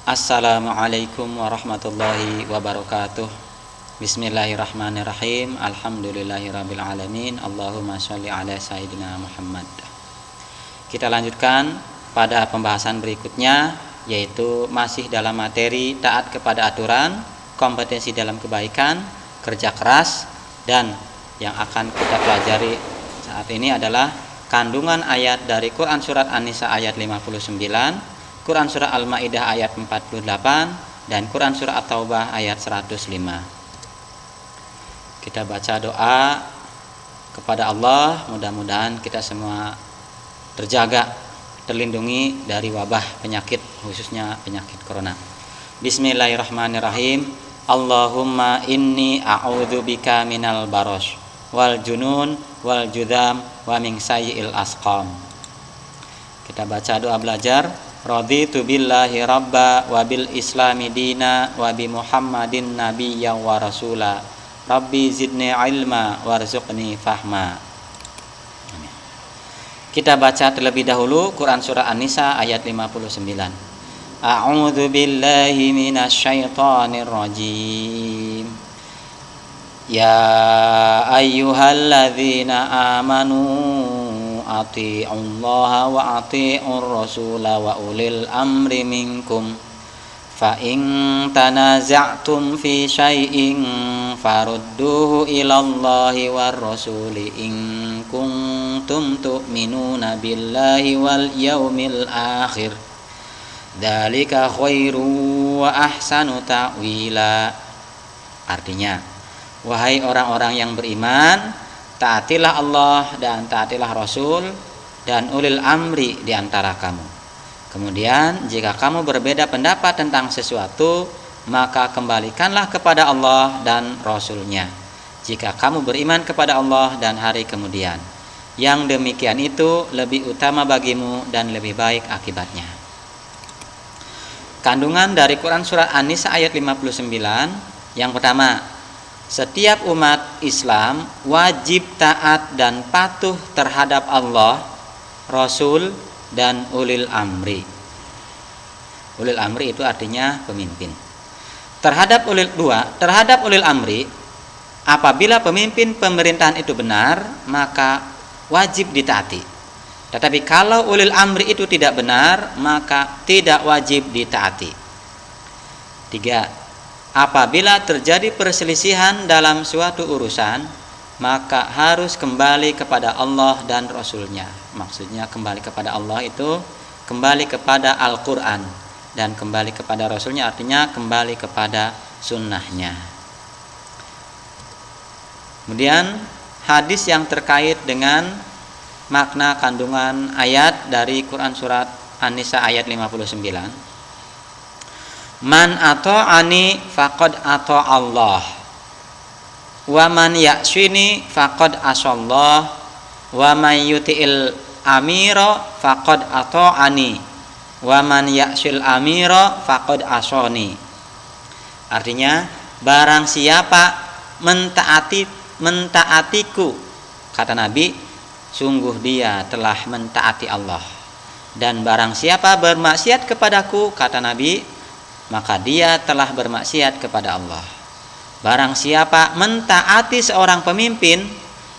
Assalamualaikum warahmatullahi wabarakatuh. Bismillahirrahmanirrahim. Alhamdulillahirabbil alamin. Allahumma sholli ala sayyidina Muhammad. Kita lanjutkan pada pembahasan berikutnya, yaitu masih dalam materi taat kepada aturan, kompetensi dalam kebaikan, kerja keras, dan yang akan kita pelajari saat ini adalah kandungan ayat dari Quran Surat An-Nisa ayat 59, Quran Surah Al-Ma'idah ayat 48, dan Quran Surah At-Taubah ayat 105. Kita baca doa kepada Allah, mudah-mudahan kita semua terjaga, terlindungi dari wabah penyakit, khususnya penyakit corona. Bismillahirrahmanirrahim. Allahumma inni a'udzubika minal barosh wal junun wal judam wa min sayyi'il asqam. Kita baca doa belajar. Raditu billahi rabba wa bil islami dina wa bi muhammadin nabiyya wa rasula. Rabbi zidni ilma warzuqni fahma. Amin. Kita baca terlebih dahulu Quran Surah An-Nisa ayat 59. A'udzu billahi minasyaitonir rajim. Ya ayyuhalladzina amanu ati'ullaha wa ati'ur rasula wa ulil amri minkum fa in tanaza'tum fi syai'in farudduhu ilallahi war rasuli in kuntum tu'minuna billahi wal yaumil akhir dzalika khairu wa ahsanu ta'wila. Artinya, wahai orang-orang yang beriman, taatilah Allah dan taatilah Rasul dan ulil amri di antara kamu. Kemudian jika kamu berbeda pendapat tentang sesuatu, maka kembalikanlah kepada Allah dan Rasul-Nya. Jika kamu beriman kepada Allah dan hari kemudian, yang demikian itu lebih utama bagimu dan lebih baik akibatnya. Kandungan dari Quran Surah An-Nisa ayat 59. Yang pertama, setiap umat Islam wajib taat dan patuh terhadap Allah, Rasul, dan ulil amri. Ulil amri itu artinya pemimpin. Terhadap ulil amri, apabila pemimpin pemerintahan itu benar, maka wajib ditaati. Tetapi kalau ulil amri itu tidak benar, maka tidak wajib ditaati. 3. Apabila terjadi perselisihan dalam suatu urusan, maka harus kembali kepada Allah dan Rasul-Nya. Maksudnya kembali kepada Allah itu kembali kepada Al-Quran, dan kembali kepada Rasul-Nya artinya kembali kepada sunnahnya. Kemudian hadis yang terkait dengan makna kandungan ayat dari Quran Surat An-Nisa ayat 59. Man ata'ani faqad ata'allah wa man ya'sini faqad asallah wa man yuti'il amira faqad ata'ani wa man ya'sil amira faqad asani. Artinya, barang siapa mentaatiku, kata Nabi, sungguh dia telah mentaati Allah. Dan barang siapa bermaksiat kepadaku, kata Nabi, maka dia telah bermaksiat kepada Allah. Barang siapa mentaati seorang pemimpin,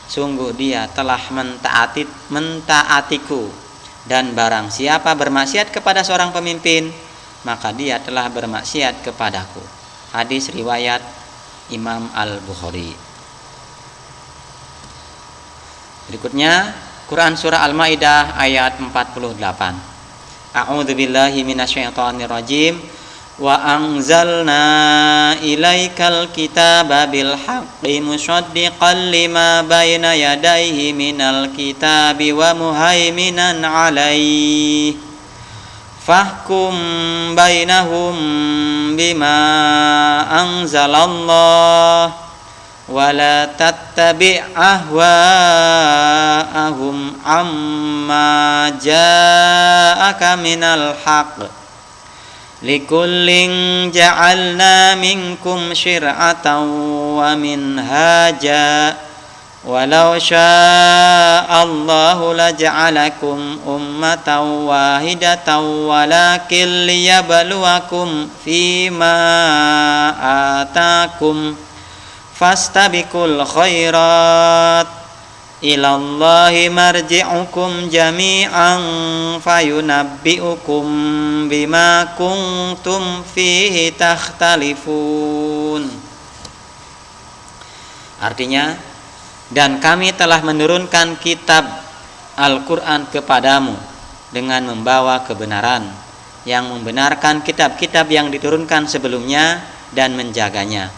sungguh dia telah mentaatiku. Dan barang siapa bermaksiat kepada seorang pemimpin, maka dia telah bermaksiat kepadaku. Hadis riwayat Imam Al-Bukhari. Berikutnya Quran Surah Al-Ma'idah ayat 48. A'udzu billahi minasyaitonir rajim. Wa anzalna ilaikal kitaba bil haqqi musaddiqan lima baina yadayhi minal kitabi wa muhaiminan alaihi fahkum bainahum bima anzalallah wa la tattabi' ahwa'ahum amma ja'aka minal haqq likullin ja'alna minkum syir'atan wa minhaja Walau sya'allahu laja'alakum ummatan wahidatan walakin liyabluwakum fima atakum fastabiqul khairat ilallahi marji'ukum jami'an fayunabbi'ukum bima kuntum fihi takhtalifun. Artinya, dan kami telah menurunkan kitab Al-Quran kepadamu dengan membawa kebenaran yang membenarkan kitab-kitab yang diturunkan sebelumnya dan menjaganya.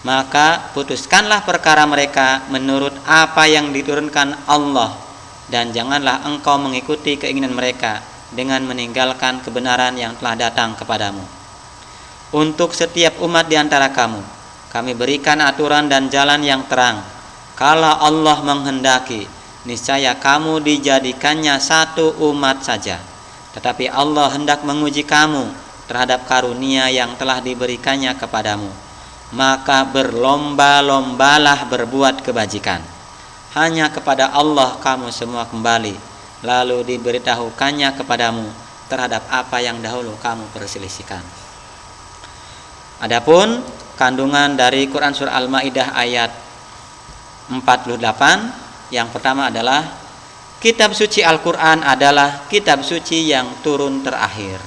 Maka putuskanlah perkara mereka menurut apa yang diturunkan Allah, dan janganlah engkau mengikuti keinginan mereka dengan meninggalkan kebenaran yang telah datang kepadamu. Untuk setiap umat di antara kamu, kami berikan aturan dan jalan yang terang. Kalau Allah menghendaki, niscaya kamu dijadikannya satu umat saja. Tetapi Allah hendak menguji kamu terhadap karunia yang telah diberikannya kepadamu. Maka berlomba-lombalah berbuat kebajikan. Hanya kepada Allah kamu semua kembali. Lalu diberitahukannya kepadamu terhadap apa yang dahulu kamu perselisihkan. Adapun kandungan dari Quran surah Al-Maidah ayat 48, yang pertama adalah kitab suci Al-Quran adalah kitab suci yang turun terakhir,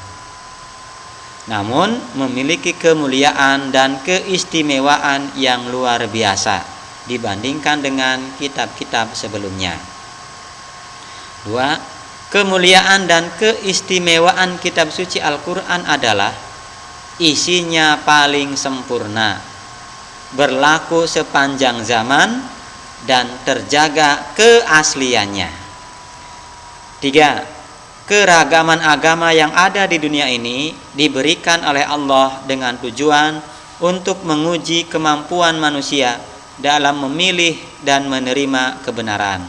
namun memiliki kemuliaan dan keistimewaan yang luar biasa dibandingkan dengan kitab-kitab sebelumnya. 2. Kemuliaan dan keistimewaan kitab suci Al-Quran adalah isinya paling sempurna, berlaku sepanjang zaman, dan terjaga keasliannya. 3. Keragaman agama yang ada di dunia ini diberikan oleh Allah dengan tujuan untuk menguji kemampuan manusia dalam memilih dan menerima kebenaran.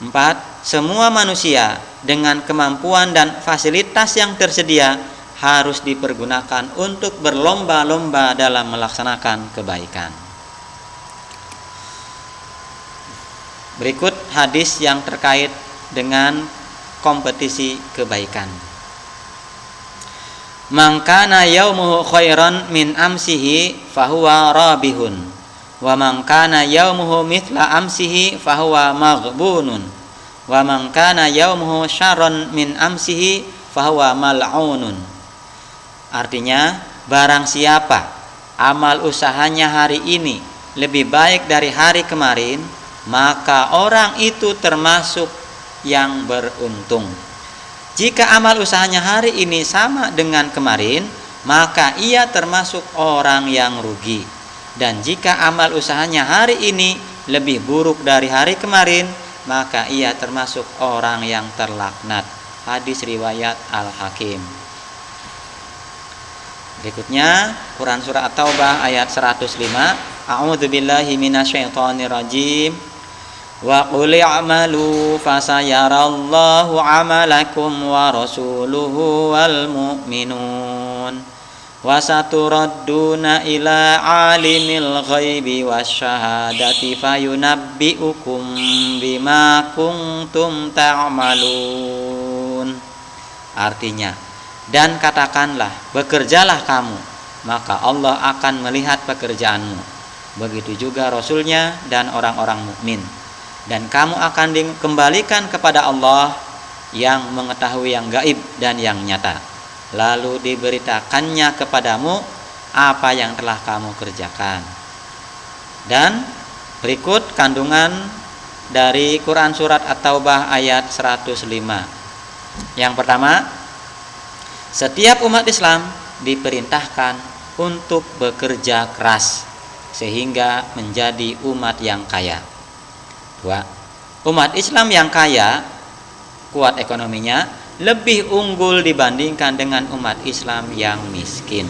4. Semua manusia dengan kemampuan dan fasilitas yang tersedia harus dipergunakan untuk berlomba-lomba dalam melaksanakan kebaikan. Berikut hadis yang terkait dengan kompetisi kebaikan. Man kana yaumuhu khairan min amsihi fahuwa rabihun, wa man kana yaumuhu mithla amsihi fahuwa maghbunun, wa man kana yaumuhu syarran min amsihi fahuwa mal'unun. Artinya, barang siapa amal usahanya hari ini lebih baik dari hari kemarin, maka orang itu termasuk yang beruntung. Jika amal usahanya hari ini sama dengan kemarin, maka ia termasuk orang yang rugi. Dan jika amal usahanya hari ini lebih buruk dari hari kemarin, maka ia termasuk orang yang terlaknat. Hadis riwayat Al-Hakim. Berikutnya Quran surah At-Taubah ayat 105. A'udzubillahi minasyaitonirrajim. Wa qul i'malu fasayarallahu 'amalakum wa rasuluhu wal mu'minun wa saturadduna ila 'alimil ghaibi wasyahadati fayunabbi'ukum bima kuntum ta'malun. Artinya, dan katakanlah, bekerjalah kamu, maka Allah akan melihat pekerjaanmu. Begitu juga Rasulnya dan orang-orang mukmin. Dan kamu akan dikembalikan kepada Allah yang mengetahui yang gaib dan yang nyata. Lalu diberitakannya kepadamu apa yang telah kamu kerjakan. Dan berikut kandungan dari Quran surat At-Taubah ayat 105. Yang pertama, setiap umat Islam diperintahkan untuk bekerja keras sehingga menjadi umat yang kaya. 2. Umat Islam yang kaya, kuat ekonominya, lebih unggul dibandingkan dengan umat Islam yang miskin.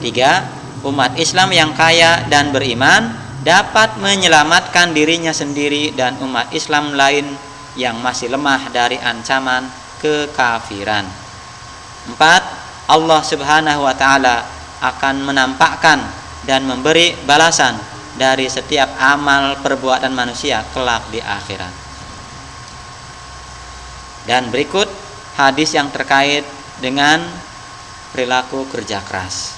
3. Umat Islam yang kaya dan beriman dapat menyelamatkan dirinya sendiri dan umat Islam lain yang masih lemah dari ancaman kekafiran. 4. Allah Subhanahu wa ta'ala akan menampakkan dan memberi balasan dari setiap amal perbuatan manusia kelak di akhirat. Dan berikut hadis yang terkait dengan perilaku kerja keras.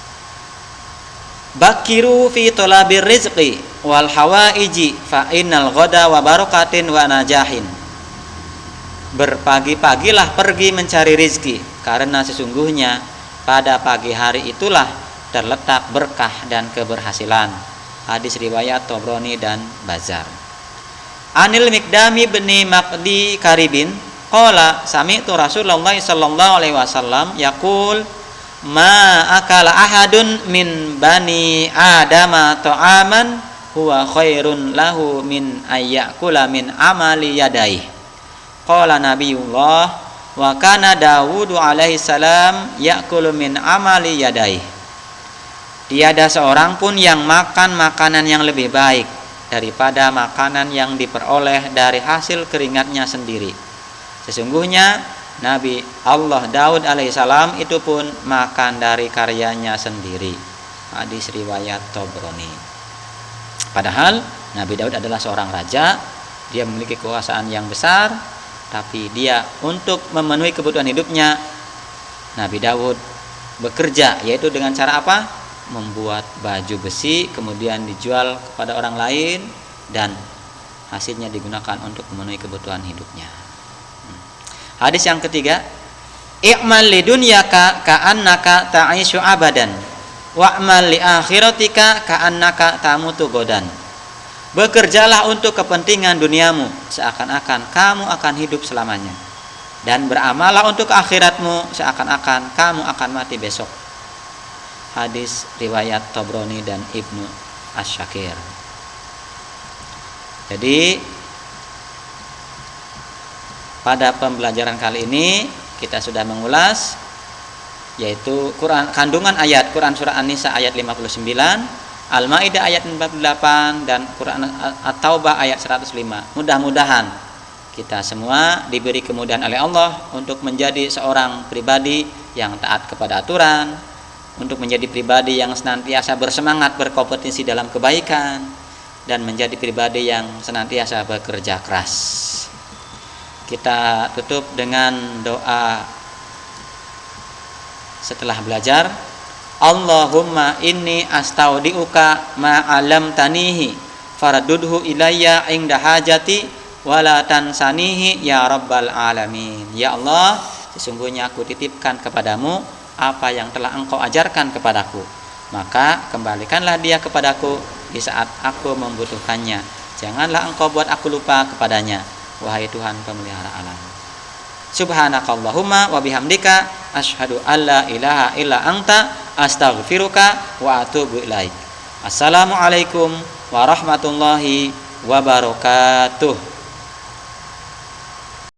Bakiru fi tolabir rizqi wal hawaiji fa innal ghada wa barakatin wa najahin. Berpagi-pagilah pergi mencari rizki, karena sesungguhnya pada pagi hari itulah terletak berkah dan keberhasilan. Hadis riwayat Tabrani dan Bazar. Anil Miqdami bin Maqdi Karibin qala sami'tu Rasulullah sallallahu alaihi wasallam yaqul ma akala ahadun min bani adama ta'aman huwa khairun lahu min ayyakula min amali yadayhi. Qala nabiyullah wa kana Dawud alaihi salam yakulu min amali yadayhi. Tiada seorang pun yang makan makanan yang lebih baik daripada makanan yang diperoleh dari hasil keringatnya sendiri. Sesungguhnya Nabi Allah Daud alaihissalam itu pun makan dari karyanya sendiri. Hadis riwayat Tabrani. Padahal Nabi Daud adalah seorang raja, dia memiliki kekuasaan yang besar, tapi dia untuk memenuhi kebutuhan hidupnya, Nabi Daud bekerja, yaitu dengan cara apa? Membuat baju besi, kemudian dijual kepada orang lain, dan hasilnya digunakan untuk memenuhi kebutuhan hidupnya. Hadis yang ketiga, i'mal lidunyaka ka'annaka ta'ishu abadan wa'mal li akhiratika ka'annaka tamutu godan. Bekerjalah untuk kepentingan duniamu seakan-akan kamu akan hidup selamanya, dan beramallah untuk akhiratmu seakan-akan kamu akan mati besok. Hadis riwayat Tabrani dan Ibnu Asy-Syakir. Jadi pada pembelajaran kali ini kita sudah mengulas yaitu Quran, kandungan ayat Quran surah An-Nisa ayat 59, Al-Maidah ayat 48, dan Quran At-Taubah ayat 105. Mudah-mudahan kita semua diberi kemudahan oleh Allah untuk menjadi seorang pribadi yang taat kepada aturan, untuk menjadi pribadi yang senantiasa bersemangat berkompetensi dalam kebaikan, dan menjadi pribadi yang senantiasa bekerja keras. Kita tutup dengan doa setelah belajar. Allahumma inni astaudiuka ma'alam tanihi faradudhu ilayya inda hajati wala tansanihi ya rabbal alamin. Ya Allah, sesungguhnya aku titipkan kepadamu apa yang telah engkau ajarkan kepadaku, maka kembalikanlah dia kepadaku di saat aku membutuhkannya. Janganlah engkau buat aku lupa kepadanya, wahai Tuhan pemelihara alam. Subhanakallahumma wa bihamdika asyhadu alla ilaha illa anta astaghfiruka wa atubu ilaik. Assalamualaikum warahmatullahi wabarakatuh.